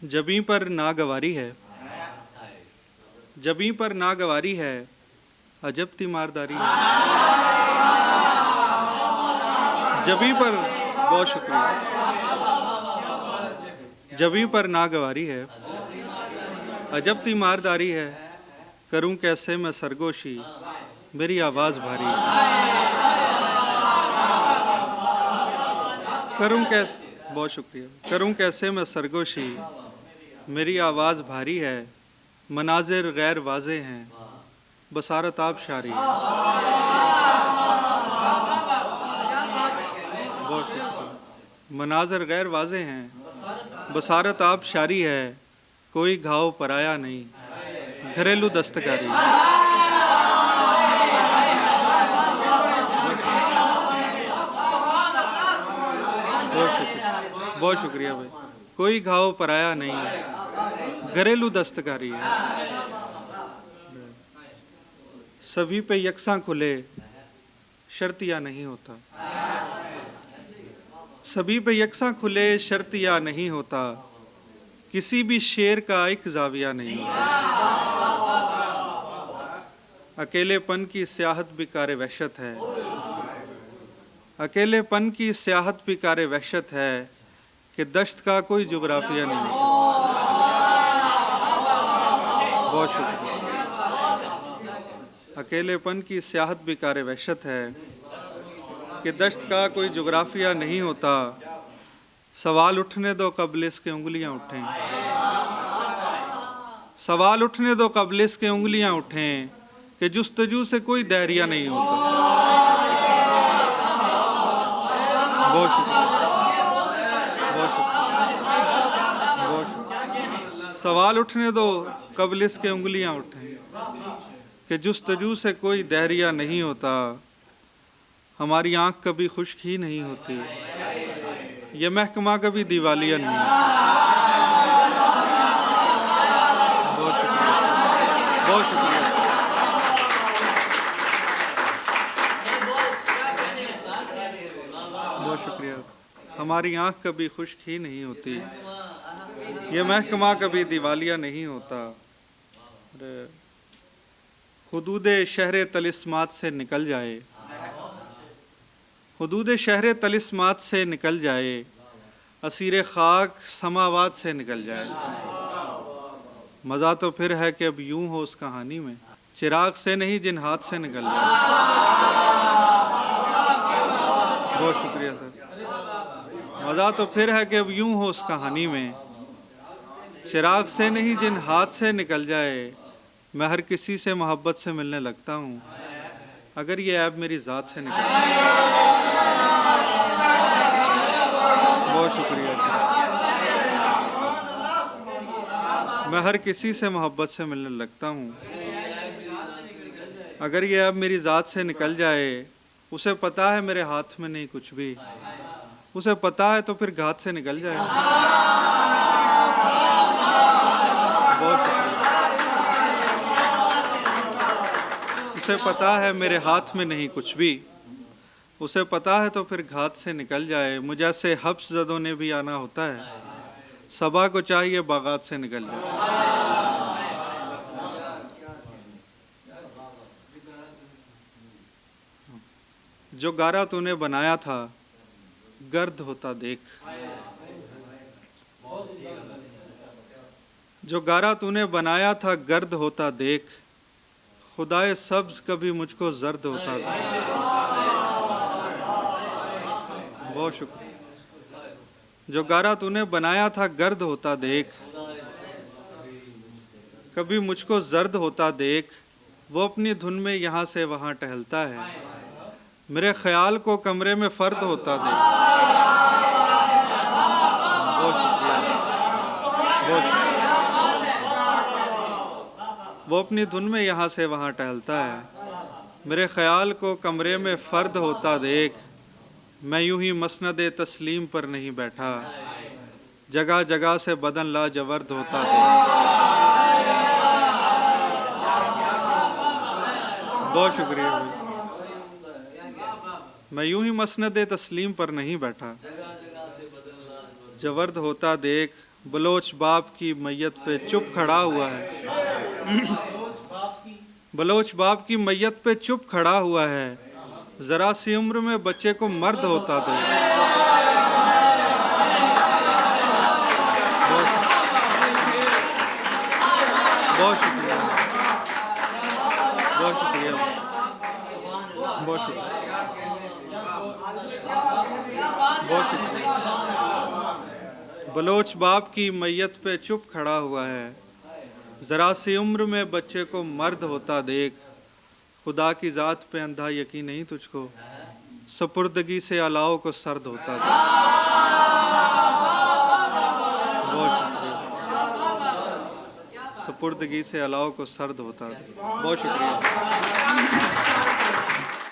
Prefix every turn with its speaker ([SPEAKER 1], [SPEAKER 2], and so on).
[SPEAKER 1] जबीं पर नागवारी है, जबीं पर नागवारी है, अजब तीमारदारी है। जबीं पर, बहुत शुक्रिया, जबीं पर नागवारी है, अजब तीमारदारी है। करूं कैसे मैं सरगोशी, मेरी आवाज़ भारी है। करूं कैसे, बहुत शुक्रिया, करूं कैसे मैं सरगोशी, मेरी आवाज़ भारी है। मनाजिर गैर वाज़े हैं, बसारत आप शारी है। बहुत शुक्रिया। मनाजिर गैर वाज़े हैं, बसारत आप शारी है। कोई घाव पराया नहीं, घरेलू दस्तकारी। बहुत शुक्रिया भाई। कोई घाव पराया नहीं, घरेलू दस्तकारी है। सभी पे यकसां खुले, शर्तिया नहीं होता। सभी पे यकसां खुले, शर्तिया नहीं होता। किसी भी शेर का एक जाविया नहीं होता। अकेलेपन की स्याहत भी कार वहशत है, अकेलेपन की स्याहत भी कार वहशत है कि दश्त का कोई जुग्राफिया नहीं होता। बहुत शुक्रिया। अकेलेपन की स्याहत भी कार वहशत है कि दश्त का कोई जुग्राफिया नहीं होता। सवाल उठने दो कबल इसके उंगलियां उठें, सवाल उठने दो कबल इसके उंगलियां उठें कि जुस्तजू से कोई दायरिया नहीं होता। बहुत शुक्रिया, बहुत शुक्रिया, बहुत शुक्रिया। सवाल उठने दो कबल इसके उंगलियां उठें कि जुस्तजू से कोई दायरिया नहीं होता। हमारी आंख कभी खुश्क ही नहीं होती, ये महकमा कभी दिवालिया नहीं होता। बहुत शुक्रिया, बहुत शुक्रिया। बहुत शुक्रिया। हमारी आंख कभी खुश्क ही नहीं होती, ये महकमा कभी दिवालिया नहीं होता। हुदूदे शहरे तलिस्मात से निकल जाए, हुदूदे शहरे तलिस्मात से निकल जाए। असीरे खाक समावात से निकल जाए। मज़ा तो फिर है कि अब यूं हो उस कहानी में, चिराग से नहीं जिन हाथ से निकल जाए। बहुत शुक्रिया सर। मज़ा तो फिर है कि अब यूं हो उस कहानी में, चिराग से नहीं जिन हाथ से निकल जाए। मैं हर किसी से मोहब्बत से मिलने लगता हूँ, अगर ये ऐब मेरी ज़ात से निकल जाए। बहुत शुक्रिया सर। मैं हर किसी से मोहब्बत से मिलने लगता हूँ, अगर ये ऐब मेरी ज़ात से निकल जाए। उसे पता है मेरे हाथ में नहीं कुछ भी, उसे पता है तो फिर घात से निकल जाए। बहुत शुक्रिया। उसे पता है मेरे हाथ में नहीं कुछ भी, उसे पता है तो फिर घात से निकल जाए। मुझे ऐसे हब्स ज़दों ने भी आना होता है, सबा को चाहिए बागात से निकल जाए। जो गारा तूने बनाया था गर्द होता देख, जो गारा तूने बनाया था गर्द होता देख। खुदाए सब्ज कभी मुझको जर्द होता देख। बहुत शुक्रिया। जो गारा तूने बनाया था गर्द होता देख, कभी मुझको जर्द होता देख। वो अपनी धुन में यहाँ से वहाँ टहलता है, मेरे ख्याल को कमरे में फर्द होता देख। बहुत शुक्रिया, बहुत शुक्रिया। वो अपनी धुन में यहाँ से वहाँ टहलता है, मेरे ख्याल को कमरे में फर्द होता देख। मैं यूं ही मसनदे तस्लीम पर नहीं बैठा, जगह जगह से बदन लाजवर्द होता देख। बहुत शुक्रिया भाई। मैं यूं ही मसनदे तस्लीम पर नहीं बैठा, जवर्द होता देख। बलोच बाप की मैयत पे चुप खड़ा हुआ है। बलोच बाप की मैयत पे चुप खड़ा हुआ है, जरा सी उम्र में बच्चे को मर्द होता दे। बहुत शुक्रिया, बहुत शुक्रिया, बहुत शुक्रिया, बहुत शुक्रिया। बलोच बाप की मैयत पे चुप खड़ा हुआ है, जरा सी उम्र में बच्चे को मर्द होता देख। खुदा की ज़ात पे अंधा यकीन नहीं तुझको, सपुर्दगी से अलाओ को सर्द होता देख। बहुत शुक्रिया। सपुर्दगी से अलाओ को सर्द होता देख। बहुत शुक्रिया।